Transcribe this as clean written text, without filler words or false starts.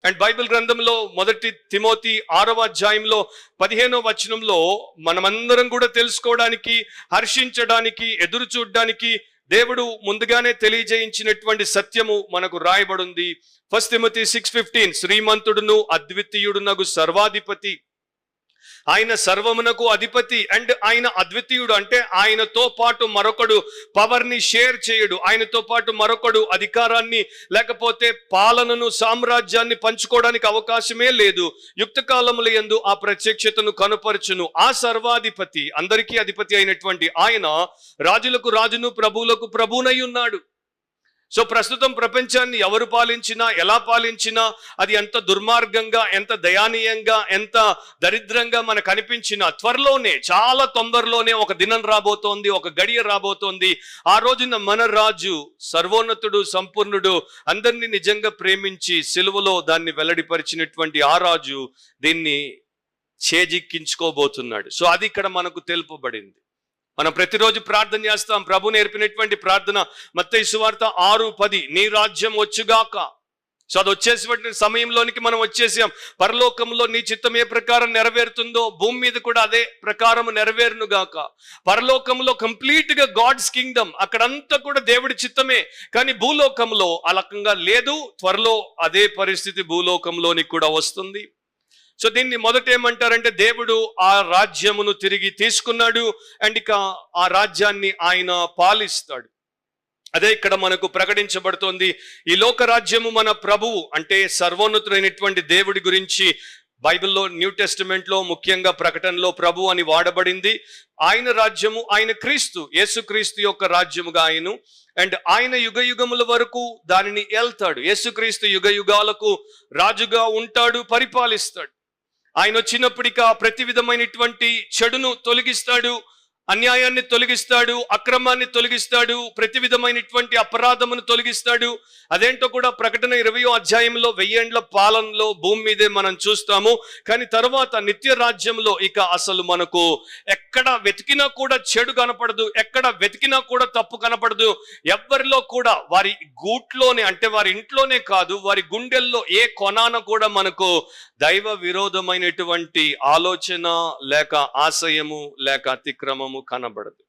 And Bible గ్రంథంలో 1 Timothy 6వ అధ్యాయంలో 15వ వచనంలో మనమందరం కూడా తెలుసుకోవడానికి, హర్షించడానికి, ఎదురు చూడడానికి దేవుడు ముందుగానే తెలియజేయించినటువంటి సత్యము మనకు రాయబడింది. 1 తిమోతి 6:15 శ్రీమంతుడును అద్వితీయుడునగు సర్వాధిపతి, ఆయన సర్వమునకు అధిపతి. అండ్ ఆయన అద్వితీయుడు అంటే ఆయనతో పాటు మరొకడు పవర్ ని షేర్ చేయడు, ఆయనతో పాటు మరొకడు అధికారాన్ని లేకపోతే పాలనను, సామ్రాజ్యాన్ని పంచుకోవడానికి అవకాశమే లేదు. యుక్త కాలముల యందు ఆ ప్రత్యక్షతను కనుపరచును. ఆ సర్వాధిపతి, అందరికీ అధిపతి అయినటువంటి ఆయన రాజులకు రాజును, ప్రభువులకు ప్రభువునై ఉన్నాడు. సో ప్రస్తుతం ప్రపంచాన్ని ఎవరు పాలించినా, ఎలా పాలించినా, అది ఎంత దుర్మార్గంగా, ఎంత దయానీయంగా, ఎంత దరిద్రంగా మనకు అనిపించినా త్వరలోనే, చాలా తొందరలోనే ఒక దినం రాబోతోంది, ఒక గడియ రాబోతోంది. ఆ రోజున మన రాజు సర్వోన్నతుడు, సంపూర్ణుడు, అందరినీ నిజంగా ప్రేమించి సిలువలో దాన్ని వెల్లడిపరిచినటువంటి ఆ రాజు దీన్ని చేజిక్కించుకోబోతున్నాడు. సో అది ఇక్కడ మనకు తెలుపబడింది. మనం ప్రతిరోజు ప్రార్థన చేస్తాం. ప్రభు నేర్పినటువంటి ప్రార్థన మత్తయి సువార్త 6:10 నీ రాజ్యం వచ్చుగాక. సో అది వచ్చేసిన సమయంలోనికి మనం వచ్చేసాం. పరలోకంలో నీ చిత్తం ఏ ప్రకారం నెరవేరుతుందో భూమి మీద కూడా అదే ప్రకారం నెరవేరును గాక. పరలోకంలో కంప్లీట్ గా గాడ్స్ కింగ్డమ్, అక్కడంతా కూడా దేవుడి చిత్తమే. కానీ భూలోకంలో ఆ రకంగా లేదు. త్వరలో అదే పరిస్థితి భూలోకంలోనికి కూడా వస్తుంది. సో దీన్ని మొదట ఏమంటారంటే దేవుడు ఆ రాజ్యమును తిరిగి తీసుకున్నాడు అండ్ ఇక ఆ రాజ్యాన్ని ఆయన పాలిస్తాడు. అదే ఇక్కడ మనకు ప్రకటించబడుతోంది. ఈ లోక రాజ్యము మన ప్రభువు అంటే సర్వోన్నతుడైనటువంటి దేవుడి గురించి బైబిల్లో, న్యూ టెస్టిమెంట్ లో, ముఖ్యంగా ప్రకటనలో ప్రభు అని వాడబడింది. ఆయన రాజ్యము, ఆయన క్రీస్తు, యేసుక్రీస్తు యొక్క రాజ్యముగా ఆయన, అండ్ ఆయన యుగ యుగముల వరకు దానిని ఏల్తాడు. యేసుక్రీస్తు యుగ యుగాలకు రాజుగా ఉంటాడు, పరిపాలిస్తాడు. ఆయన వచ్చినప్పటిక ప్రతి విధమైనటువంటి చెడును తొలగిస్తాడు, అన్యాయాన్ని తొలగిస్తాడు, అక్రమాన్ని తొలగిస్తాడు, ప్రతి విధమైనటువంటి అపరాధమును తొలగిస్తాడు. అదేంటో కూడా ప్రకటన 20వ అధ్యాయంలో 1000 ఏండ్ల పాలనలో భూమి మీదే మనం చూస్తాము. కానీ తర్వాత నిత్య రాజ్యంలో ఇక అసలు మనకు ఎక్కడ వెతికినా కూడా చెడు కనపడదు, ఎక్కడ వెతికినా కూడా తప్పు కనపడదు. ఎవరిలో కూడా వారి గూట్లోనే, అంటే వారి ఇంట్లోనే కాదు, వారి గుండెల్లో ఏ కొనాన కూడా మనకు దైవ విరోధమైనటువంటి ఆలోచన లేక ఆశయము లేక అతిక్రమము కనబడదు.